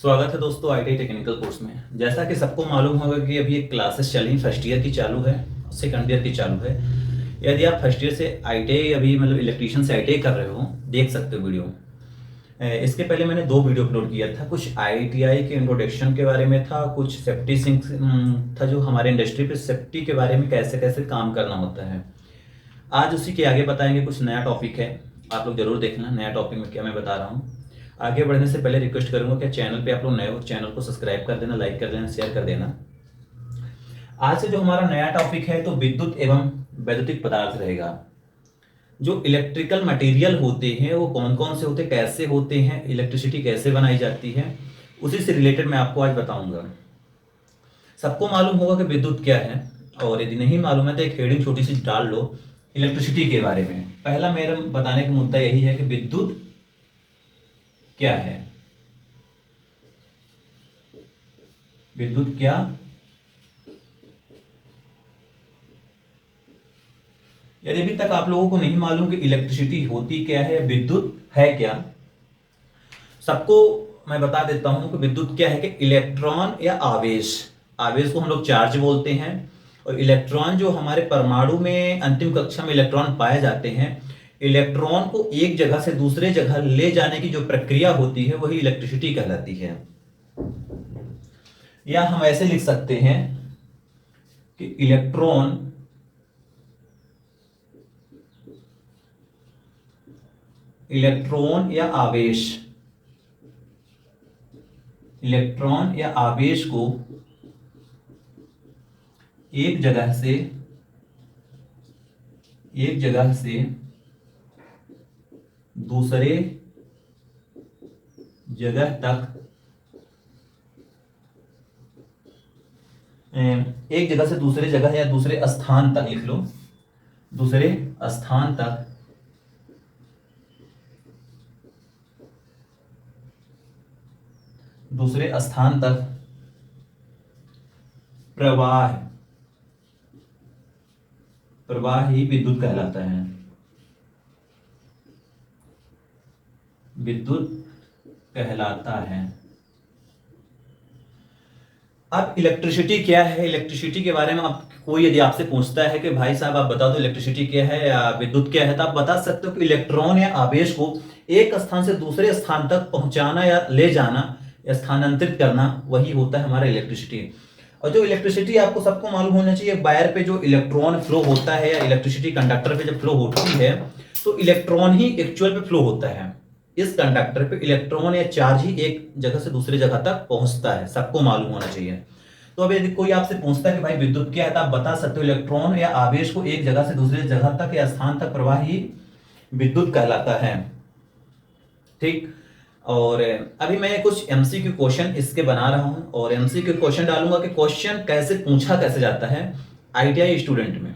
स्वागत है दोस्तों आईटी टेक्निकल कोर्स में। जैसा कि सबको मालूम होगा कि अभी एक क्लासेस चली, फर्स्ट ईयर की चालू है, सेकंड ईयर की चालू है। यदि आप फर्स्ट ईयर से आईटीआई अभी मतलब इलेक्ट्रीशियन से आईटीआई कर रहे हो, देख सकते हो वीडियो। इसके पहले मैंने 2 वीडियो अपलोड किया था। कुछ आईटीआई के इंट्रोडक्शन के बारे में था, कुछ सेफ्टी सिंक था, जो हमारे इंडस्ट्री पे सेफ्टी के बारे में कैसे कैसे काम करना होता है। आज उसी के आगे बताएंगे। कुछ नया टॉपिक है, आप लोग जरूर देखना नया टॉपिक में क्या मैं बता रहा हूँ। आगे बढ़ने से पहले रिक्वेस्ट करूंगा कि चैनल पे आप लोग नए हो, चैनल को सब्सक्राइब कर देना, लाइक कर देना, शेयर कर देना। आज से जो हमारा नया टॉपिक है तो विद्युत एवं वैद्युतिक पदार्थ रहेगा। जो इलेक्ट्रिकल मटेरियल होते हैं वो कौन कौन से होते हैं, कैसे होते हैं, इलेक्ट्रिसिटी कैसे बनाई जाती है, उसी से रिलेटेड मैं आपको आज बताऊंगा। सबको मालूम होगा कि विद्युत क्या है, और यदि नहीं मालूम है तो एक हेडिंग छोटी सी डाल लो इलेक्ट्रिसिटी के बारे में। पहला मेरा बताने का मुद्दा यही है कि विद्युत क्या है। विद्युत क्या यदि अभी तक आप लोगों को नहीं मालूम कि इलेक्ट्रिसिटी होती क्या है, विद्युत है क्या, सबको मैं बता देता हूं कि विद्युत क्या है कि इलेक्ट्रॉन या आवेश, आवेश को हम लोग चार्ज बोलते हैं, और इलेक्ट्रॉन जो हमारे परमाणु में अंतिम कक्षा में इलेक्ट्रॉन पाए जाते हैं, इलेक्ट्रॉन को एक जगह से दूसरे जगह ले जाने की जो प्रक्रिया होती है वही इलेक्ट्रिसिटी कहलाती है। या हम ऐसे लिख सकते हैं कि इलेक्ट्रॉन या आवेश, इलेक्ट्रॉन या आवेश को एक जगह से दूसरे जगह तक, एक जगह से दूसरे जगह या दूसरे स्थान तक लिख लो, दूसरे स्थान तक प्रवाह ही विद्युत कहलाता है। विद्युत कहलाता है। अब इलेक्ट्रिसिटी क्या है, इलेक्ट्रिसिटी के बारे में आप कोई यदि आपसे पूछता है कि भाई साहब आप बता दो इलेक्ट्रिसिटी क्या है या विद्युत क्या है, तो आप बता सकते हो कि इलेक्ट्रॉन या आवेश को एक स्थान से दूसरे स्थान तक पहुंचाना या ले जाना या स्थानांतरित करना, वही होता है हमारा इलेक्ट्रिसिटी। और जो इलेक्ट्रिसिटी आपको सबको मालूम होना चाहिए, वायर पे जो इलेक्ट्रॉन फ्लो होता है या इलेक्ट्रिसिटी कंडक्टर पे जब फ्लो होती है तो इलेक्ट्रॉन ही एक्चुअल पे फ्लो होता है। इस कंडक्टर पे इलेक्ट्रॉन या चार्ज ही एक जगह से दूसरी जगह तक पहुंचता है, सबको मालूम होना चाहिए। तो अब यदि कोई आपसे पूछता है कि भाई विद्युत क्या है, तो आप बता सकते हो इलेक्ट्रॉन या आवेश को एक जगह से दूसरी जगह तक या स्थान तक प्रवाह ही विद्युत कहलाता है। ठीक। और अभी मैं कुछ एमसीक्यू क्वेश्चन इसके बना रहा हूं, और एमसीक्यू क्वेश्चन डालूंगा कि क्वेश्चन कैसे पूछा कैसे जाता है आईटीआई स्टूडेंट में,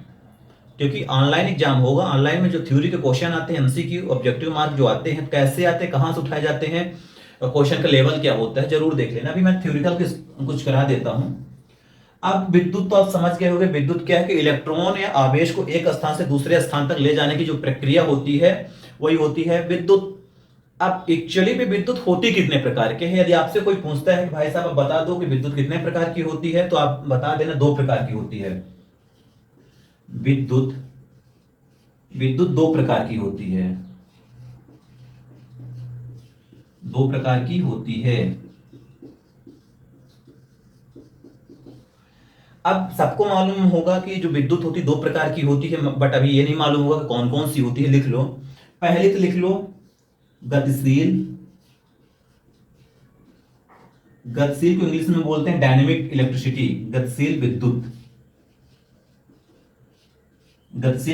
क्योंकि ऑनलाइन एग्जाम होगा। ऑनलाइन में जो थ्योरी के क्वेश्चन आते हैं, एमसीक्यू ऑब्जेक्टिव मार्क जो आते हैं, कैसे आते हैं, कहां से उठाए जाते हैं, क्वेश्चन का लेवल क्या होता है, जरूर देख लेना। अभी मैं थ्योरिकल कुछ करा देता हूं। अब विद्युत तो आप समझ गए होंगे, विद्युत क्या है कि इलेक्ट्रॉन या आवेश को एक स्थान से दूसरे स्थान तक ले जाने की जो प्रक्रिया होती है वही होती है विद्युत। अब एक्चुअली में विद्युत होती कितने प्रकार के हैं, यदि आपसे कोई पूछता है कि भाई साहब आप बता दो कि विद्युत कितने प्रकार की होती है, तो आप बता देना 2 प्रकार की होती है। विद्युत 2 प्रकार की होती है, 2 प्रकार की होती है। अब सबको मालूम होगा कि जो विद्युत होती 2 प्रकार की होती है, बट अभी ये नहीं मालूम होगा कि कौन कौन सी होती है। लिख लो, पहले तो लिख लो गतिशील को इंग्लिश में बोलते हैं डायनेमिक इलेक्ट्रिसिटी, गतिशील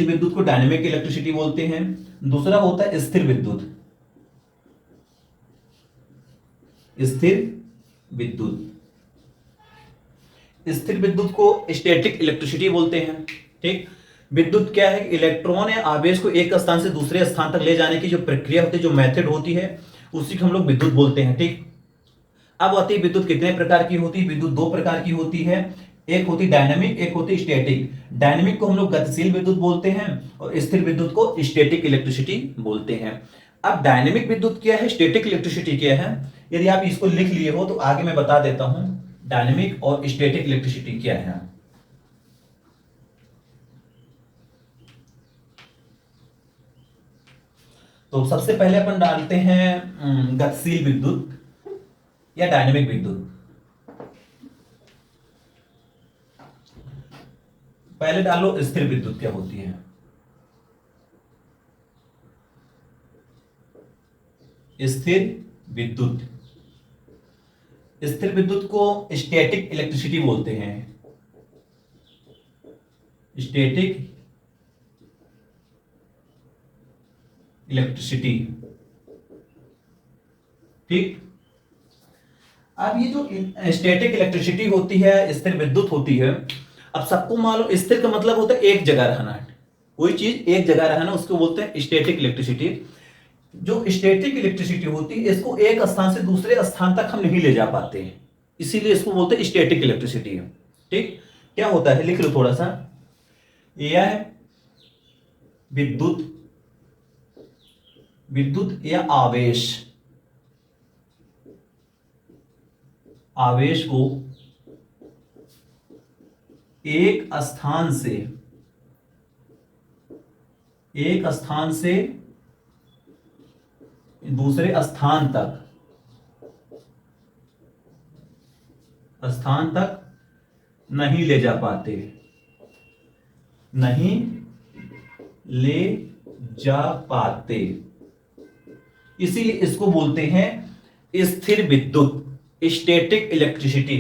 विद्युत को डायनेमिक इलेक्ट्रिसिटी बोलते हैं। दूसरा होता है स्थिर विद्युत, स्थिर विद्युत को स्टैटिक इलेक्ट्रिसिटी बोलते हैं। ठीक। विद्युत क्या है, इलेक्ट्रॉन या आवेश को एक स्थान से दूसरे स्थान तक ले जाने की जो प्रक्रिया होती है, जो मेथड होती है, उसी को हम लोग विद्युत बोलते हैं। ठीक। अब आती है विद्युत कितने प्रकार की होती है। विद्युत 2 प्रकार की होती है, एक होती डायनामिक, एक होती स्टैटिक। डायनामिक को हम लोग गतिशील विद्युत बोलते हैं और स्थिर विद्युत को स्टैटिक इलेक्ट्रिसिटी बोलते हैं। अब डायनेमिक विद्युत क्या है, स्टैटिक इलेक्ट्रिसिटी क्या है, यदि आप इसको लिख लिए हो तो आगे मैं बता देता हूं डायनेमिक और स्टैटिक इलेक्ट्रिसिटी क्या है। तो सबसे पहले अपन डालते हैं गतिशील विद्युत या डायनेमिक विद्युत। पहले डालो स्थिर विद्युत क्या होती है। स्थिर विद्युत, स्थिर विद्युत को स्टैटिक इलेक्ट्रिसिटी बोलते हैं। स्टैटिक इलेक्ट्रिसिटी, ठीक। अब ये जो स्टैटिक इलेक्ट्रिसिटी होती है, स्थिर विद्युत होती है, अब सबको मालूम स्थिर का मतलब होता है एक जगह रहना, कोई चीज एक जगह रहना, उसको बोलते हैं स्टैटिक इलेक्ट्रिसिटी। जो स्टैटिक इलेक्ट्रिसिटी होती है इसको एक स्थान से दूसरे स्थान तक हम नहीं ले जा पाते हैं, इसीलिए इसको बोलते हैं स्टैटिक इलेक्ट्रिसिटी, ठीक। क्या होता है, लिख लो थोड़ा सा। यह विद्युत, विद्युत या आवेश, आवेश को एक स्थान से दूसरे स्थान तक नहीं ले जा पाते, नहीं ले जा पाते, इसीलिए इसको बोलते हैं स्थिर विद्युत, स्टैटिक इलेक्ट्रिसिटी।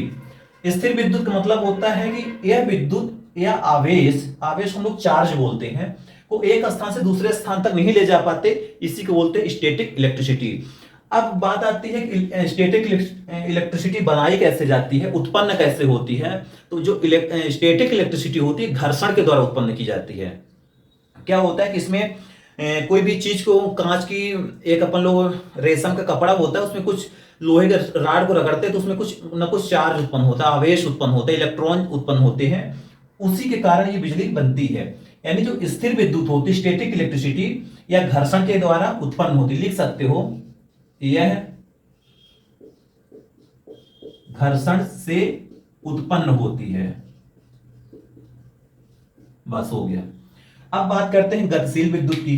स्थिर विद्युत का मतलब होता है कि यह विद्युत या आवेश, आवेश हम लोग चार्ज बोलते हैं, को एक स्थान से दूसरे स्थान तक नहीं ले जा पाते, इसी को बोलते हैं स्टैटिक इलेक्ट्रिसिटी। अब बात आती है कि स्टैटिक इलेक्ट्रिसिटी बनाई कैसे जाती है, उत्पन्न कैसे होती है। तो जो स्टैटिक इलेक्ट्रिसिटी होती है घर्षण के द्वारा उत्पन्न की जाती है। क्या होता है कि इसमें कोई भी चीज को, कांच की एक अपन लोग रेशम का कपड़ा होता है, उसमें कुछ लोहे के राड को रगड़ते हैं तो उसमें कुछ न कुछ चार्ज उत्पन्न होता है, आवेश उत्पन्न होता है, इलेक्ट्रॉन उत्पन्न होते हैं, उसी के कारण ये बिजली बनती है। यानी जो स्थिर विद्युत होती है, स्टैटिक इलेक्ट्रिसिटी, या घर्षण के द्वारा उत्पन्न होती, लिख सकते हो यह घर्षण से उत्पन्न होती है। बस हो गया। अब बात करते हैं गतिशील विद्युत की।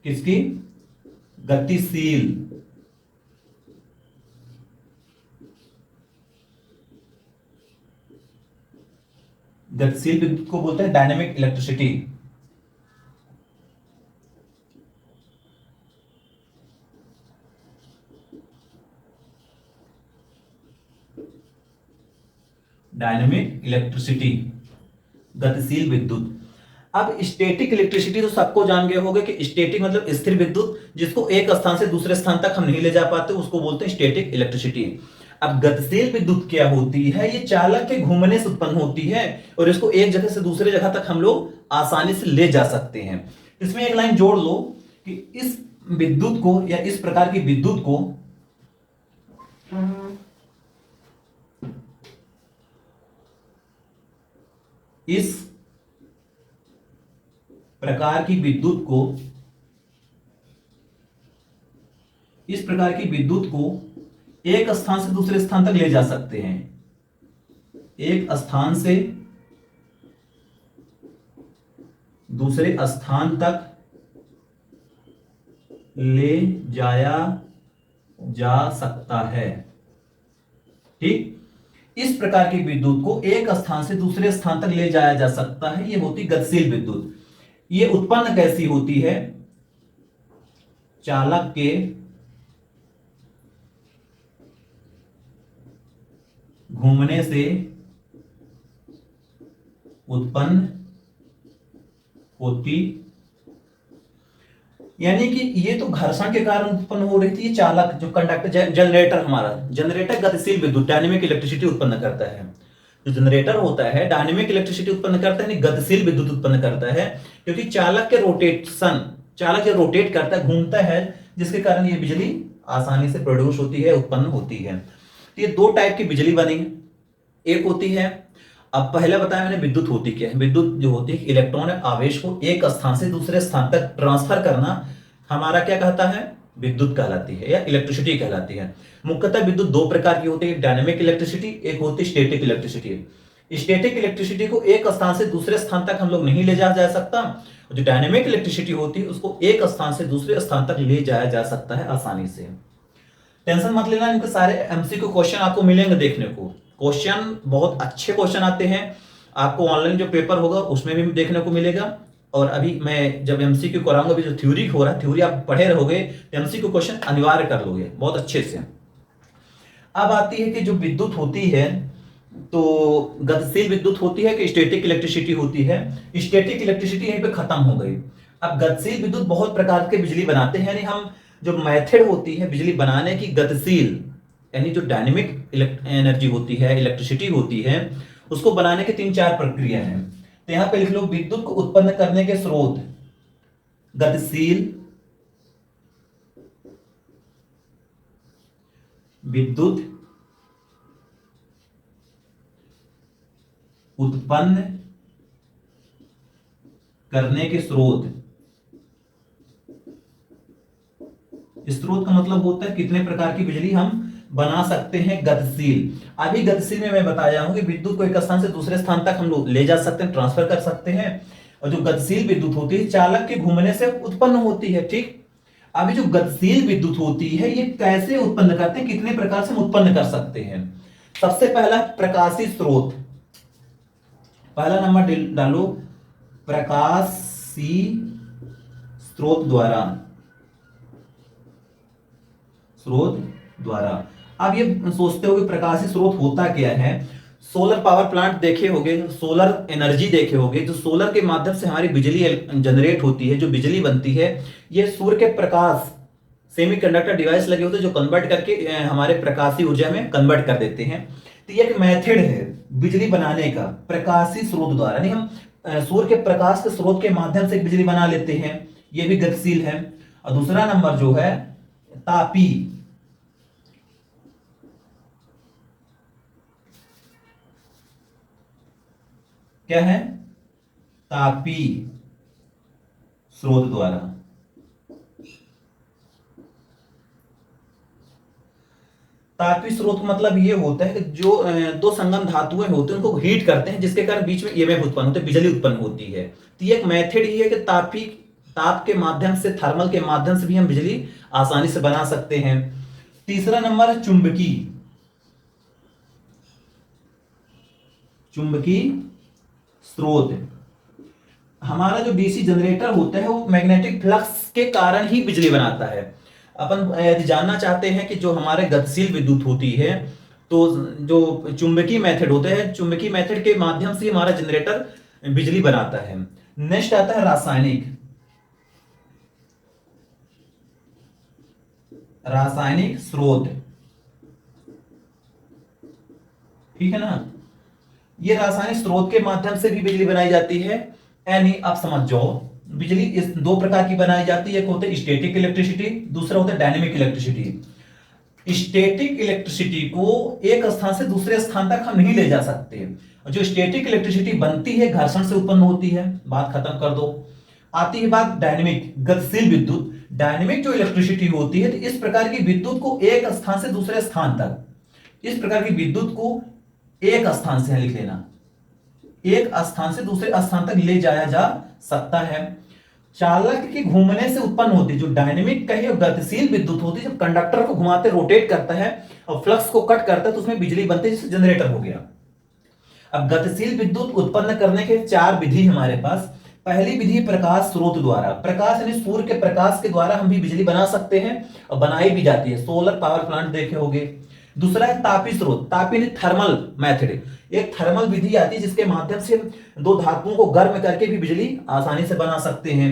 किसकी? गतिशील। गतिशील विद्युत को बोलते हैं डायनेमिक इलेक्ट्रिसिटी। डायनेमिक इलेक्ट्रिसिटी, गतिशील विद्युत। अब स्टैटिक इलेक्ट्रिसिटी तो सबको जान गए होंगे कि स्टैटिक मतलब स्थिर विद्युत, जिसको एक स्थान से दूसरे स्थान तक हम नहीं ले जा पाते, उसको बोलते हैं स्टैटिक इलेक्ट्रिसिटी। अब गतिशील विद्युत क्या होती है? ये चालक के घूमने से उत्पन्न होती है और इसको एक जगह से दूसरे जगह तक हम लोग आसानी से ले जा सकते हैं। इसमें एक लाइन जोड़ लो कि इस विद्युत को या इस प्रकार की विद्युत को इस प्रकार की विद्युत को एक स्थान से दूसरे स्थान तक ले जा सकते हैं। एक स्थान से दूसरे स्थान तक ले जाया जा सकता है, ठीक। इस प्रकार की विद्युत को एक स्थान से दूसरे स्थान तक ले जाया जा सकता है, यह होती गतिशील विद्युत। ये उत्पन्न कैसी होती है? चालक के घूमने से उत्पन्न होती, यानी कि ये तो घर्षण के कारण उत्पन्न हो रही थी। ये चालक जो कंडक्टर, जनरेटर, हमारा जनरेटर गतिशील विद्युत डायनेमिक इलेक्ट्रिसिटी उत्पन्न करता है। जो जनरेटर होता है डायनेमिक इलेक्ट्रिसिटी उत्पन्न करता है, गतिशील विद्युत उत्पन्न करता है, क्योंकि चालक के रोटेशन, चालक जो रोटेट करता है, घूमता है, जिसके कारण ये बिजली आसानी से प्रोड्यूस होती है, उत्पन्न होती है। तो ये दो टाइप की बिजली बनी है। एक होती है, अब पहले बताया मैंने विद्युत होती क्या है। विद्युत जो होती है इलेक्ट्रॉन या आवेश को एक स्थान से दूसरे स्थान तक ट्रांसफर करना, हमारा क्या कहता है? विद्युत कहलाती है या इलेक्ट्रिसिटी कहलाती है। मुख्यतः विद्युत दो प्रकार की होती है, डायनेमिक इलेक्ट्रिसिटी, एक होती है स्टैटिक इलेक्ट्रिसिटी। स्टैटिक इलेक्ट्रिसिटी को एक स्थान से दूसरे स्थान तक हम लोग नहीं ले जाया जा सकता। जो डायनेमिक इलेक्ट्रिसिटी होती है उसको एक स्थान से दूसरे स्थान तक ले जाया जा सकता है आसानी से। टेंशन मत लेना, इनके सारे एमसीक्यू क्वेश्चन आपको मिलेंगे देखने को। क्वेश्चन बहुत अच्छे क्वेश्चन आते हैं, आपको ऑनलाइन जो पेपर होगा उसमें भी देखने को मिलेगा। और अभी मैं जब एमसीक्यू कराऊंगा, अभी जो थ्योरी हो रहा है, थ्योरी आप पढ़े रहोगे तो एमसीक्यू क्वेश्चन अनिवार्य कर लोगे बहुत अच्छे से। अब आती है कि जो विद्युत होती है तो गतिशील विद्युत होती है कि स्टैटिक इलेक्ट्रिसिटी होती है। स्टैटिक इलेक्ट्रिसिटी यहीं पे खत्म हो गई। अब गतिशील विद्युत बहुत प्रकार के बिजली बनाते हैं, यानी हम जो मेथड होती है बिजली बनाने की गतिशील, यानी जो डायनेमिक एनर्जी होती है, इलेक्ट्रिसिटी होती है, उसको बनाने के 3-4 प्रक्रिया है। तो यहां पे लिख लो, विद्युत को उत्पन्न करने के स्रोत गतिशील विद्युत उत्पन्न करने के स्रोत। स्रोत का मतलब होता है कितने प्रकार की बिजली हम बना सकते हैं गतिशील। अभी गतिशील में मैं बताया हूं कि विद्युत को एक स्थान से दूसरे स्थान तक हम लोग ले जा सकते हैं, ट्रांसफर कर सकते हैं। और जो गतिशील विद्युत होती है चालक के घूमने से उत्पन्न होती है, ठीक। अभी जो गतिशील विद्युत होती है ये कैसे उत्पन्न करते हैं, कितने प्रकार से हम उत्पन्न कर सकते हैं। सबसे पहला प्रकाशी स्रोत, पहला नंबर डालो, प्रकाशी स्रोत द्वारा। अब ये सोचते हो कि प्रकाशी स्रोत होता क्या है। सोलर पावर प्लांट देखे होंगे, सोलर एनर्जी देखे होंगे, जो सोलर के माध्यम से हमारी बिजली जनरेट होती है, जो बिजली बनती है, ये सूर्य के प्रकाश, सेमीकंडक्टर डिवाइस लगे होते हैं जो कन्वर्ट करके हमारे प्रकाशी ऊर्जा में कन्वर्ट कर देते हैं। तो ये एक मेथड है बिजली बनाने का, प्रकाशी स्रोत द्वारा। नहीं, हम सूर्य के प्रकाश के स्रोत के माध्यम से बिजली बना लेते हैं, ये भी गतिशील है। और दूसरा नंबर जो है तापी, क्या है, तापी स्रोत द्वारा। तापी स्रोत मतलब ये होता है कि जो दो संगम धातुएं होती हैं उनको हीट करते हैं, जिसके कारण बीच में ईएमएफ उत्पन्न होते हैं, बिजली उत्पन्न होती है। तो ये एक मेथड ही है कि ताप के माध्यम से, थर्मल के माध्यम से भी हम बिजली आसानी से बना सकते हैं। तीसरा नंबर है चुंबकीय स्रोत। हमारा जो डीसी जनरेटर होता है वो मैग्नेटिक फ्लक्स के कारण ही बिजली बनाता है। अपन यदि जानना चाहते हैं कि जो हमारे गतिशील विद्युत होती है, तो जो चुंबकीय मेथड होते हैं, चुंबकीय मेथड के माध्यम से हमारा जनरेटर बिजली बनाता है। नेक्स्ट आता है रासायनिक स्रोत, ठीक है ना। ये रासायनिक स्रोत के माध्यम से भी बिजली बनाई जाती है। यानी आप समझ जाओ, बिजली इस दो प्रकार की बनाई जाती है, एक होता है स्टैटिक इलेक्ट्रिसिटी, दूसरा होता है डायनेमिक इलेक्ट्रिसिटी। स्टैटिक इलेक्ट्रिसिटी को एक स्थान से दूसरे स्थान तक हम नहीं ले जा सकते। जो स्टैटिक इलेक्ट्रिसिटी बनती है घर्षण से उत्पन्न होती है, बात खत्म कर दो। आती है बात डायनेमिक, गतिशील विद्युत। डायनेमिक जो इलेक्ट्रिसिटी होती है, तो इस प्रकार की विद्युत को एक स्थान से दूसरे स्थान तक, इस प्रकार की विद्युत को एक स्थान से लिख लेना, एक स्थान से दूसरे स्थान तक ले जाया जा सकता है। चालक के घूमने से उत्पन्न होती है, जो डायनेमिक कही और गतिशील विद्युत होती है, जब कंडक्टर को घुमाते रोटेट करता है और फ्लक्स को कट करता है तो उसमें बिजली बनती है, जिससे जनरेटर हो गया। अब गतिशील विद्युत उत्पन्न करने के 4 विधि हमारे पास। पहली विधि प्रकाश स्रोत द्वारा, प्रकाश यानी सूर्य के प्रकाश के द्वारा हम भी बिजली बना सकते हैं और बनाई भी जाती है, सोलर पावर प्लांट देखे होंगे। दूसरा है तापी स्रोत, तापी यानी थर्मल मेथड, एक थर्मल विधि आती है जिसके माध्यम से दो धातुओं को गर्म करके भी बिजली आसानी से बना सकते हैं।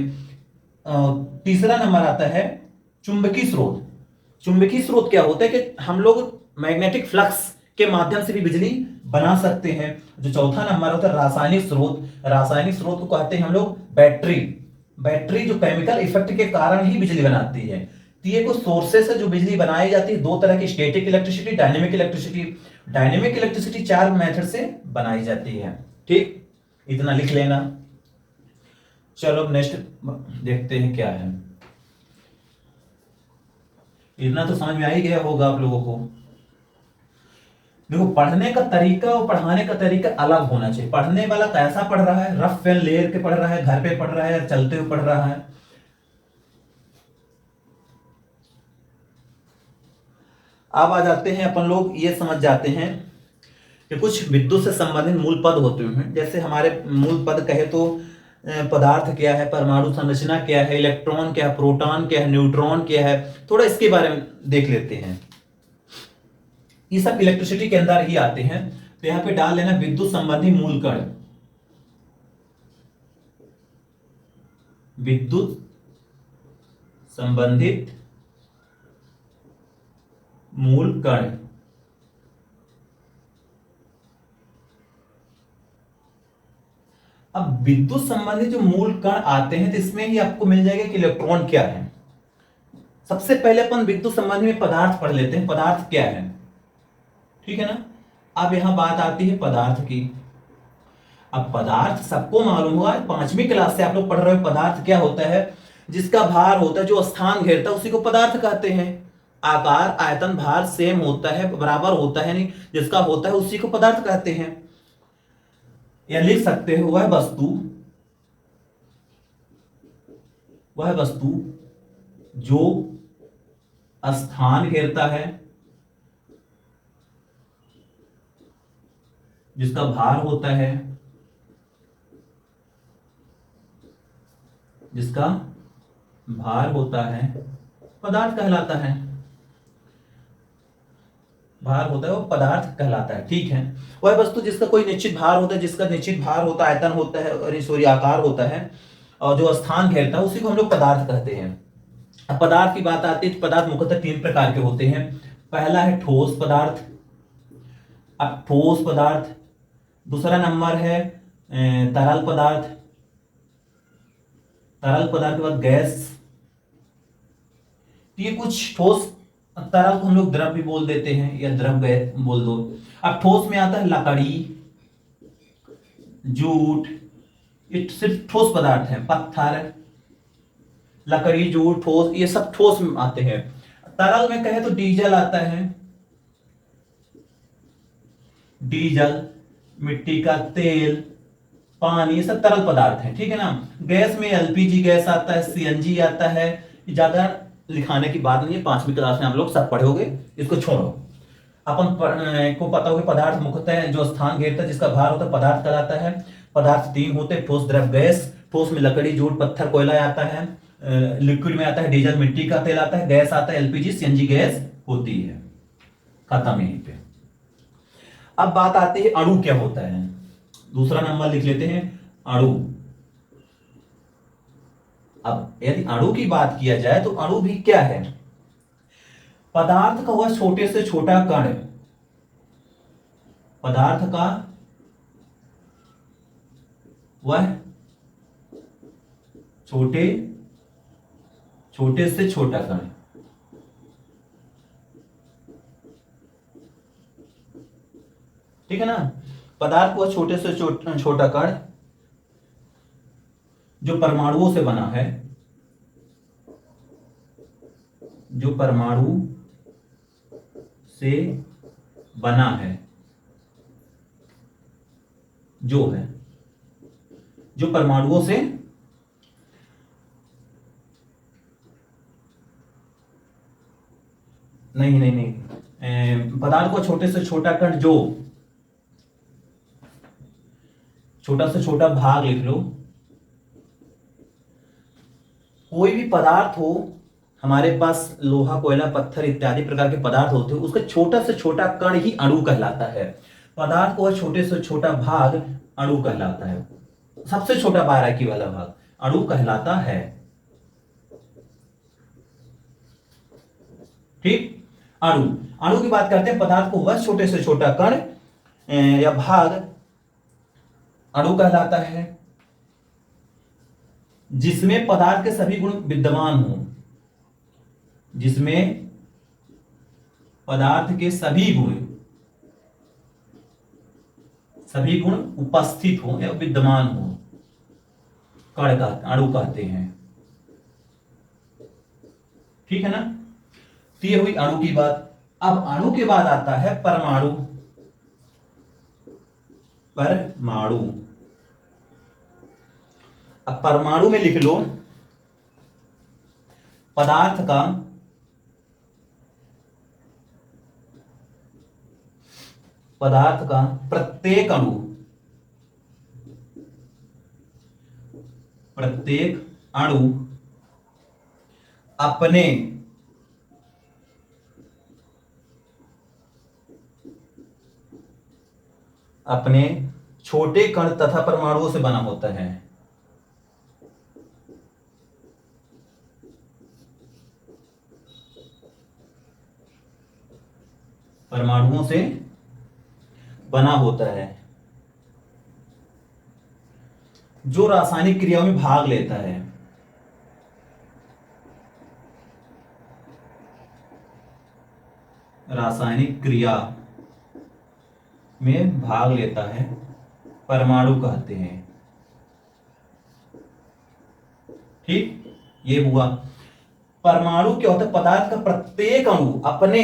तीसरा नंबर आता है चुंबकीय स्रोत। चुंबकीय स्रोत क्या होता है कि हम लोग मैग्नेटिक फ्लक्स के माध्यम से भी बिजली बना सकते हैं। जो चौथा नंबर होता है रासायनिक स्रोत। रासायनिक स्रोत को कहते हैं हम लोग बैटरी जो केमिकल इफेक्ट के कारण ही बिजली बनाती है। तो ये कुछ सोर्सेस है जो बिजली बनाई जाती है, दो तरह की, static electricity, dynamic electricity. Dynamic electricity 4 method से बनाई जाती है, ठीक, इतना लिख लेना। चलो नेक्स्ट देखते हैं क्या है। इतना तो समझ में आ ही गया होगा आप लोगों को। देखो, पढ़ने का तरीका और पढ़ाने का तरीका अलग होना चाहिए। पढ़ने वाला कैसा पढ़ रहा है, रफ पेन ले के पढ़ रहा है, घर पे पढ़ रहा है, चलते हुए पढ़ रहा है। अब आ जाते हैं अपन लोग, ये समझ जाते हैं कि कुछ विद्युत से संबंधित मूल पद होते हैं। जैसे हमारे मूल पद कहे तो पदार्थ क्या है, परमाणु संरचना क्या है, इलेक्ट्रॉन क्या है, प्रोटॉन क्या है, न्यूट्रॉन क्या है, थोड़ा इसके बारे में देख लेते हैं। ये सब इलेक्ट्रिसिटी के अंदर ही आते हैं। तो यहां पे डाल लेना विद्युत संबंधी मूल कण। विद्युत संबंधित मूल कण। अब विद्युत संबंधित जो मूल कण आते हैं तो इसमें ही आपको मिल जाएगा कि इलेक्ट्रॉन क्या है। सबसे पहले अपन विद्युत संबंधी में पदार्थ पढ़ लेते हैं, पदार्थ क्या है, ठीक है ना। अब यहां बात आती है पदार्थ की। अब पदार्थ सबको मालूम होगा, 5वीं क्लास से आप लोग पढ़ रहे हो। पदार्थ क्या होता है, जिसका भार होता है, जो स्थान घेरता है, उसी को पदार्थ कहते हैं। आकार आयतन भार सेम होता है, बराबर होता है, नहीं जिसका होता है उसी को पदार्थ कहते हैं। या लिख सकते हो वह वस्तु जो स्थान घेरता है, जिसका भार होता है, जिसका भार होता है, पदार्थ कहलाता है। भार होता है वो पदार्थ कहलाता है, ठीक है। वह वस्तु जिसका कोई निश्चित भार होता है, जिसका निश्चित भार होता है, आयतन होता है और सॉरी आकार होता है, और जो स्थान घेरता है उसी को हम लोग पदार्थ कहते हैं। अब पदार्थ की बात आती है तो पदार्थ मुख्यतः 3 प्रकार के होते हैं। पहला है ठोस पदार्थ। अब ठोस पदार्थ, दूसरा नंबर है तरल पदार्थ। तरल पदार्थ के बाद गैस। तो ये कुछ ठोस, तरल को हम लोग द्रव भी बोल देते हैं या द्रव गैस बोल दो। अब ठोस में आता है लकड़ी, जूट, ये सिर्फ ठोस पदार्थ है। पत्थर, लकड़ी, जूट, ठोस, ये सब ठोस में आते हैं। तरल में कहे तो डीजल आता है, डीजल, मिट्टी का तेल, पानी, ये सब तरल पदार्थ है, ठीक है ना। गैस में एलपीजी गैस आता है, सीएनजी आता है। ज्यादा लिखाने की बात नहीं है, 5वीं क्लास में आप लोग सब पढ़ोगे, इसको छोड़ो। अपन को पता होगा पदार्थ मुख्यतः जो स्थान घेरता है, जिसका भार होता है, पदार्थ कहलाता है। पदार्थ 3 होते हैं, ठोस, द्रव, गैस। ठोस में लकड़ी, जूट, पत्थर, कोयला आता है। लिक्विड में आता है डीजल, मिट्टी का तेल आता है। गैस आता है एलपीजी, सीएनजी गैस होती है। खत्म यहीं पे। अब बात आती है अणु क्या होता है। दूसरा नंबर लिख लेते हैं, अणु। अब यदि अणु की बात किया जाए तो अणु भी क्या है, पदार्थ का वह छोटे से छोटा कण। पदार्थ का वह छोटे से छोटा कण। ठीक है ना। पदार्थ को छोटे से छोटा कण जो परमाणुओं से बना है, जो परमाणु से बना है, जो परमाणुओं से नहीं, पदार्थ को छोटे से छोटा कण, जो छोटा से छोटा भाग लिख लो। कोई भी पदार्थ हो, हमारे पास लोहा, कोयला, पत्थर इत्यादि प्रकार के पदार्थ होते हैं, उसका छोटा से छोटा कण ही अणु कहलाता है। पदार्थ को छोटे से छोटा भाग अणु कहलाता है। सबसे छोटा बारीकी वाला भाग अणु कहलाता है। ठीक। अणु की बात करते हैं, पदार्थ को वह छोटे से छोटा कण या भाग अणु कहलाता है जिसमें पदार्थ के सभी गुण विद्यमान हो, जिसमें पदार्थ के सभी गुण उपस्थित हो या विद्यमान हो, कण का अणु कहते हैं। ठीक है ना। तो ये हुई अणु की बात। अब अणु के बाद आता है परमाणु। परमाणु, अब परमाणु में लिख लो पदार्थ का प्रत्येक अणु, अपने छोटे कण तथा परमाणुओं से बना होता है। परमाणुओं से बना होता है, जो रासायनिक क्रियाओं में भाग लेता है। रासायनिक क्रिया में भाग लेता है, परमाणु कहते हैं। ठीक, ये हुआ। परमाणु क्या होता है? पदार्थ का प्रत्येक अणु अपने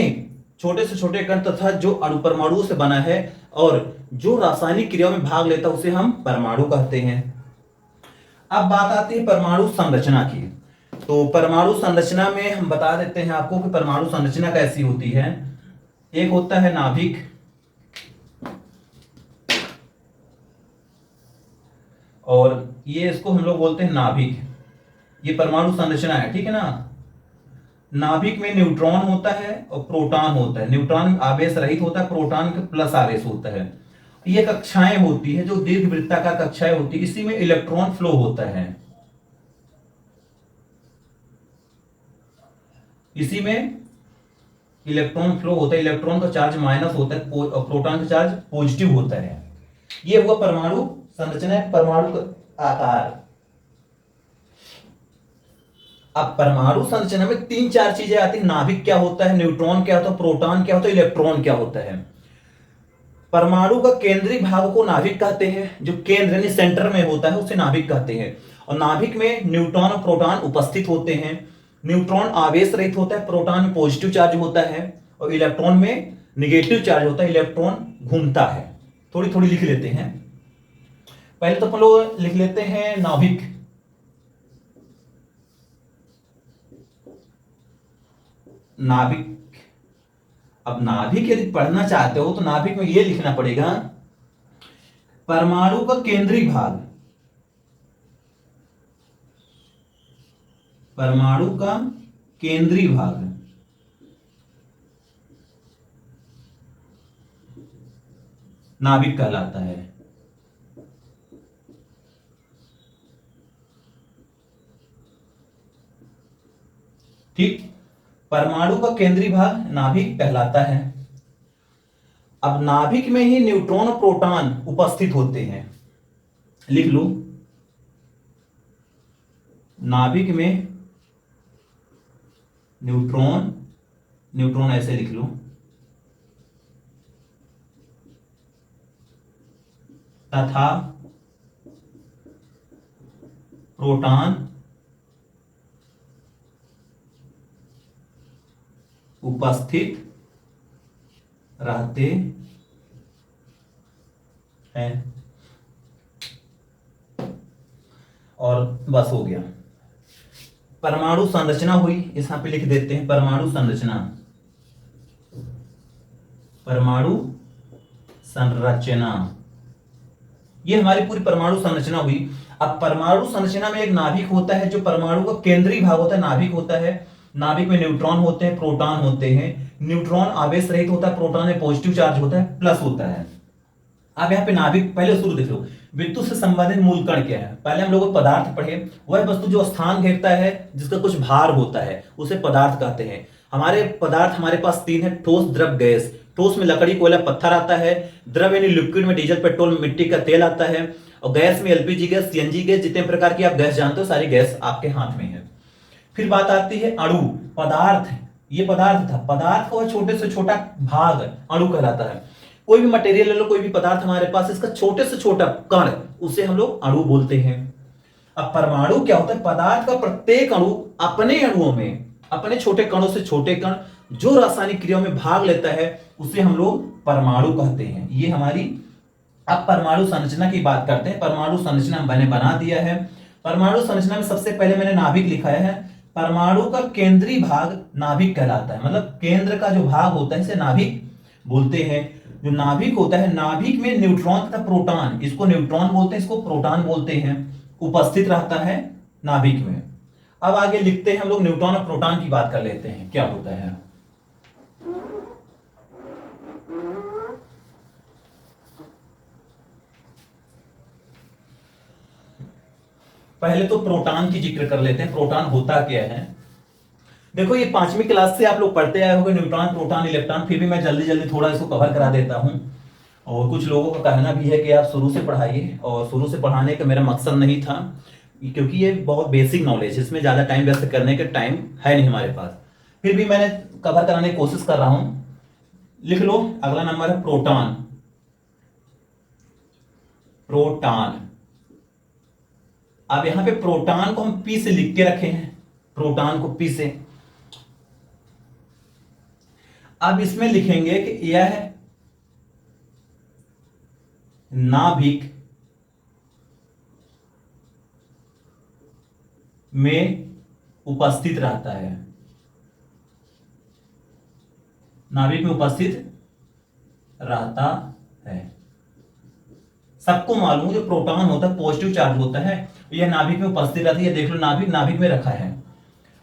छोटे से छोटे कण तथा जो अणु परमाणु से बना है और जो रासायनिक क्रियाओं में भाग लेता है उसे हम परमाणु कहते हैं। अब बात आती है परमाणु संरचना की। तो परमाणु संरचना में हम बता देते हैं आपको कि परमाणु संरचना कैसी होती है। एक होता है नाभिक, और ये इसको हम लोग बोलते हैं नाभिक। ये परमाणु संरचना है, ठीक है ना। नाभिक में न्यूट्रॉन होता है और प्रोटॉन होता है। न्यूट्रॉन आवेश रहित होता है, प्रोटॉन के प्लस आवेश होता है। ये कक्षाएं होती है जो दीर्घ वृत्ताकार कक्षाएं होती है, इसी में इलेक्ट्रॉन फ्लो होता है। इसी में इलेक्ट्रॉन फ्लो होता है। इलेक्ट्रॉन का चार्ज माइनस होता है और प्रोटॉन का चार्ज पॉजिटिव होता है। ये हुआ परमाणु संरचना, परमाणु का आकार। अब परमाणु संरचना में 3-4 चीजें आती हैं। नाभिक क्या होता है, न्यूट्रॉन क्या होता है, प्रोटॉन क्या होता है, इलेक्ट्रॉन क्या होता है। परमाणु का केंद्रीय भाग को नाभिक कहते हैं, जो केंद्र यानी सेंटर में होता है उसे नाभिक कहते हैं। और नाभिक में न्यूट्रॉन और प्रोटॉन उपस्थित होते हैं। न्यूट्रॉन आवेश रहित होता है, प्रोटॉन में पॉजिटिव चार्ज होता है और इलेक्ट्रॉन में निगेटिव चार्ज होता है। इलेक्ट्रॉन घूमता है। थोड़ी थोड़ी लिख लेते हैं। पहले तो अपन लोग लिख लेते हैं नाभिक। नाभिक, अब नाभिक यदि पढ़ना चाहते हो तो नाभिक में यह लिखना पड़ेगा परमाणु का केंद्रीय भाग। परमाणु का केंद्रीय भाग नाभिक कहलाता है। ठीक, परमाणु का केंद्रीय भाग नाभिक कहलाता है। अब नाभिक में ही न्यूट्रॉन और प्रोटॉन उपस्थित होते हैं। लिख लो, नाभिक में न्यूट्रॉन ऐसे लिख लो, तथा प्रोटॉन उपस्थित रहते हैं। और बस हो गया। परमाणु संरचना हुई, यहां पे लिख देते हैं परमाणु संरचना। परमाणु संरचना, ये हमारी पूरी परमाणु संरचना हुई। अब परमाणु संरचना में एक नाभिक होता है जो परमाणु का केंद्रीय भाग होता है, नाभिक होता है। नाभिक में न्यूट्रॉन होते हैं, प्रोटॉन होते हैं। न्यूट्रॉन आवेश रहित होता है, प्रोटॉन में पॉजिटिव चार्ज होता है, प्लस होता है। अब यहाँ पे नाभिक, पहले शुरू देख लो, विद्युत से संबंधित मूल कण क्या है। पहले हम लोग पदार्थ पढ़े। वह वस्तु जो स्थान घेरता है, जिसका कुछ भार होता है, उसे पदार्थ कहते हैं। हमारे पदार्थ हमारे पास 3 है, ठोस, द्रव, गैस। ठोस में लकड़ी, कोयला, पत्थर आता है। द्रव यानी लिक्विड में डीजल, पेट्रोल, मिट्टी का तेल आता है। और गैस में एलपीजी गैस, सीएनजी गैस, जितने प्रकार की आप गैस जानते हो सारी गैस आपके हाथ में है। फिर बात आती है अणु, पदार्थ। ये पदार्थ था, पदार्थ का छोटे से छोटा भाग अणु कहलाता है। कोई भी मटेरियल ले लो, कोई भी पदार्थ हमारे पास, इसका छोटे से छोटा कण, उसे हम लोग अणु बोलते हैं। अब परमाणु क्या होता है? पदार्थ का प्रत्येक अणु अपने अणुओं में, अपने छोटे कणों से छोटे कण जो रासायनिक क्रियाओं में भाग लेता है उसे हम लोग परमाणु कहते हैं। ये हमारी, अब परमाणु संरचना की बात करते हैं। परमाणु संरचना मैंने बना दिया है। परमाणु संरचना में सबसे पहले मैंने नाभिक लिखा है। परमाणु का केंद्रीय भाग नाभिक कहलाता है, मतलब केंद्र का जो भाग होता है इसे नाभिक बोलते हैं। जो नाभिक होता है, नाभिक में न्यूट्रॉन तथा प्रोटॉन, इसको न्यूट्रॉन बोलते हैं, इसको प्रोटॉन बोलते हैं, उपस्थित रहता है नाभिक में। अब आगे लिखते हैं हम लोग, न्यूट्रॉन और प्रोटॉन की बात कर लेते हैं क्या होता है। पहले तो प्रोटॉन की जिक्र कर लेते हैं। प्रोटॉन होता क्या है? देखो, ये 5वीं क्लास से आप लोग पढ़ते आए होंगे, न्यूट्रॉन, प्रोटॉन, इलेक्ट्रॉन। फिर भी मैं जल्दी जल्दी थोड़ा इसको कवर करा देता हूं। और कुछ लोगों का कहना भी है कि आप शुरू से पढ़ाइए, और शुरू से पढ़ाने का मेरा मकसद नहीं था, क्योंकि ये बहुत बेसिक नॉलेज, इसमें ज़्यादा टाइम वेस्ट करने का टाइम है नहीं हमारे पास। फिर भी मैंने कवर कराने की कोशिश कर रहा हूं। लिख लो, अगला नंबर है प्रोटॉन। प्रोटॉन, अब यहां पे प्रोटॉन को हम पी से लिख के रखे हैं, प्रोटॉन को पी से। अब इसमें लिखेंगे कि यह नाभिक में उपस्थित रहता है। नाभिक में उपस्थित रहता है। सबको मालूम है जो प्रोटॉन होता है पॉजिटिव चार्ज होता है, यह नाभिक में उपस्थित रहता है। देख लो, नाभिक नाभिक में रखा है।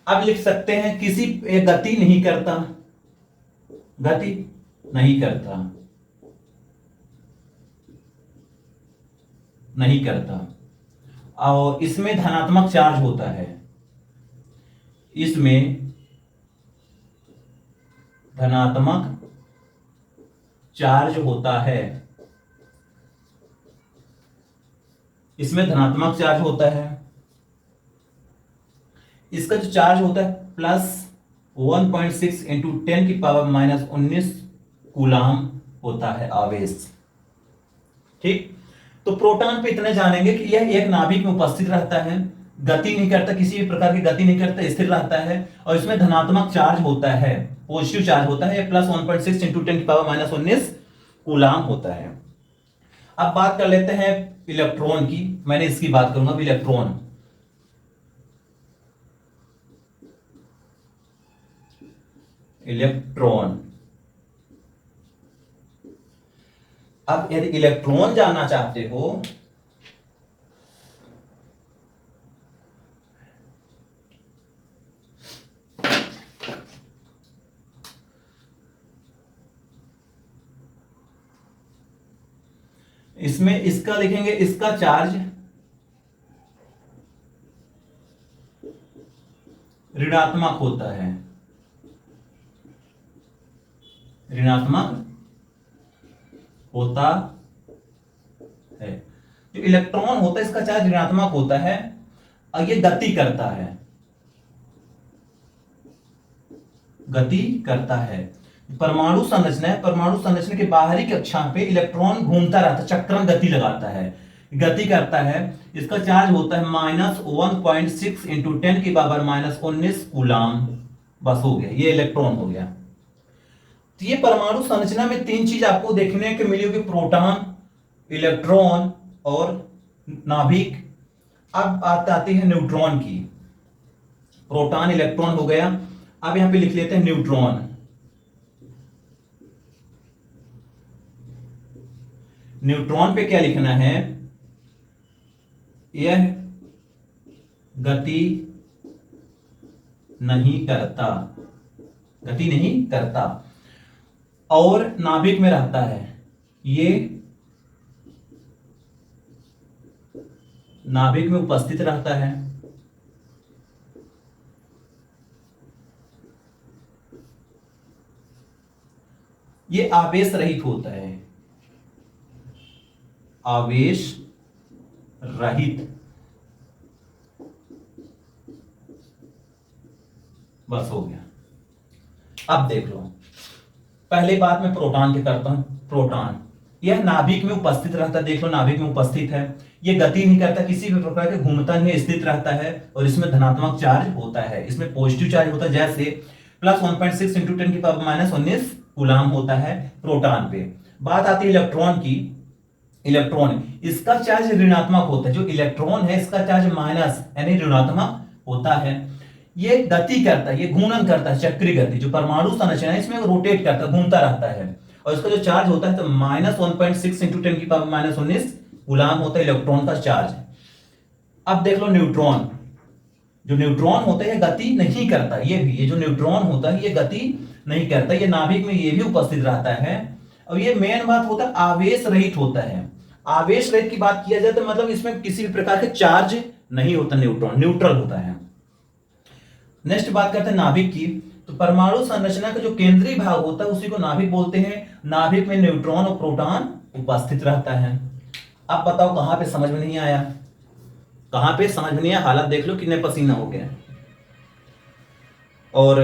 अब लिख सकते हैं किसी गति नहीं करता, गति नहीं करता, नहीं करता, और इसमें धनात्मक चार्ज होता है, इसमें धनात्मक चार्ज होता है, इसमें धनात्मक चार्ज होता है। इसका जो चार्ज होता है प्लस 1.6 इंटू 10⁻⁻19 कूलाम होता है आवेश। ठीक, तो प्रोटॉन पे इतने जानेंगे कि यह एक नाभिक में उपस्थित रहता है, गति नहीं करता, किसी भी प्रकार की गति नहीं करता, स्थिर रहता है, और इसमें धनात्मक चार्ज होता है, पॉजिटिव चार्ज होता है, प्लस 1.6 इंटू 10⁻⁻19 कूलाम होता है। अब बात कर लेते हैं इलेक्ट्रॉन की। मैंने इसकी बात करूंगा, इलेक्ट्रॉन। इलेक्ट्रॉन, अब यदि इलेक्ट्रॉन जानना चाहते हो इसमें, इसका लिखेंगे, इसका चार्ज ऋणात्मक होता है, ऋणात्मक होता है। जो इलेक्ट्रॉन होता है इसका चार्ज ऋणात्मक होता है, और ये गति करता है, गति करता है। परमाणु संरचना है, परमाणु संरचना के बाहरी कक्षा पे इलेक्ट्रॉन घूमता रहता है, चक्रण गति लगाता है, गति करता है। इसका चार्ज होता है -1.6 इंटू 10⁻⁻19 कूलाम। बस हो गया, ये इलेक्ट्रॉन हो गया। तो ये परमाणु संरचना में 3 चीज आपको देखने को मिली होगी, प्रोटॉन, इलेक्ट्रॉन और नाभिक। अब आती है न्यूट्रॉन की। प्रोटॉन, इलेक्ट्रॉन हो गया। अब यहां पे लिख लेते हैं न्यूट्रॉन। न्यूट्रॉन पे क्या लिखना है? यह गति नहीं करता, गति नहीं करता, और नाभिक में रहता है। ये नाभिक में उपस्थित रहता है। ये आवेश रहित होता है, आवेश रहित। बस हो गया। अब देख लो, पहली बात मैं प्रोटॉन की करता हूं। प्रोटॉन यह नाभिक में उपस्थित रहता है, देख लो नाभिक में उपस्थित है, यह गति नहीं करता, किसी भी प्रकार के घूमता नहीं, स्थित रहता है, और इसमें धनात्मक चार्ज होता है, इसमें पॉजिटिव चार्ज होता है। जैसे प्लस 1.6 इंटू 10 की पावर माइनस 19 कूलाम होता है प्रोटॉन पे। बात आती है इलेक्ट्रॉन की। इलेक्ट्रॉन इसका चार्ज ऋणात्मक होता है, जो इलेक्ट्रॉन है इसका चार्ज माइनस यानी ऋणात्मक होता है। ये गति करता है, ये घूर्णन करता है, चक्रीय गति। जो परमाणु संरचना है इसमें रोटेट करता है, घूमता रहता है, और इसका जो चार्ज होता है तो माइनस 1.6 इंटू 10 की पावर माइनस 19 कूलाम होता है इलेक्ट्रॉन का चार्ज। अब देख लो न्यूट्रॉन। जो न्यूट्रॉन होता है ये गति नहीं करता, ये जो न्यूट्रॉन होता है ये गति नहीं करता, ये नाभिक में ये भी उपस्थित रहता है। और ये मेन बात होता है आवेश रहित होता है। आवेश रहित की बात किया जाए तो मतलब इसमें किसी भी प्रकार के चार्ज नहीं होता, न्यूट्रॉन न्यूट्रल होता है। नेक्स्ट बात करते हैं नाभिक की। तो परमाणु संरचना का जो केंद्रीय भाग होता है उसी को नाभिक बोलते हैं। नाभिक में न्यूट्रॉन और प्रोटॉन उपस्थित रहता है। अब बताओ कहां पे समझ में नहीं आया, कहां पे समझ में नहीं आया? हालत देख लो कितने पसीना हो गए। और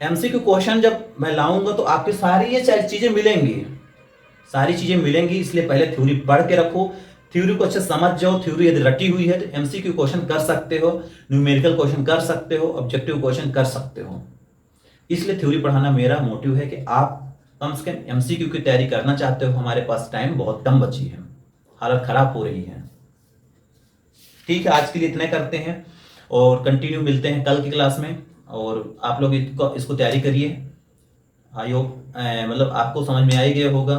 एमसीक्यू क्वेश्चन जब मैं लाऊंगा तो आपके सारी ये चीजें मिलेंगी, सारी चीजें मिलेंगी, इसलिए पहले थ्योरी पढ़ के रखो, थ्योरी को अच्छे समझ जाओ। थ्योरी यदि रटी हुई है तो एमसीक्यू क्वेश्चन कर सकते हो, न्यूमेरिकल क्वेश्चन कर सकते हो, ऑब्जेक्टिव क्वेश्चन कर सकते हो। इसलिए थ्योरी पढ़ाना मेरा मोटिव है कि आप कम से कम एमसीक्यू की तैयारी करना चाहते हो। हमारे पास टाइम बहुत कम बची है, हालत खराब हो रही है। ठीक है, आज के लिए इतने करते हैं और कंटिन्यू मिलते हैं कल की क्लास में। और आप लोग इसको तैयारी करिए। आई होप मतलब आपको समझ में आ ही गया होगा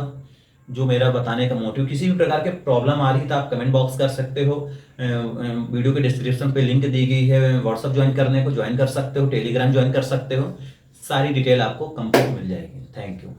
जो मेरा बताने का मोटिव। किसी भी प्रकार के प्रॉब्लम आ रही है तो आप कमेंट बॉक्स कर सकते हो। वीडियो के डिस्क्रिप्शन पे लिंक दी गई है, व्हाट्सअप ज्वाइन करने को ज्वाइन कर सकते हो, टेलीग्राम ज्वाइन कर सकते हो। सारी डिटेल आपको कंप्लीट मिल जाएगी। Thank you.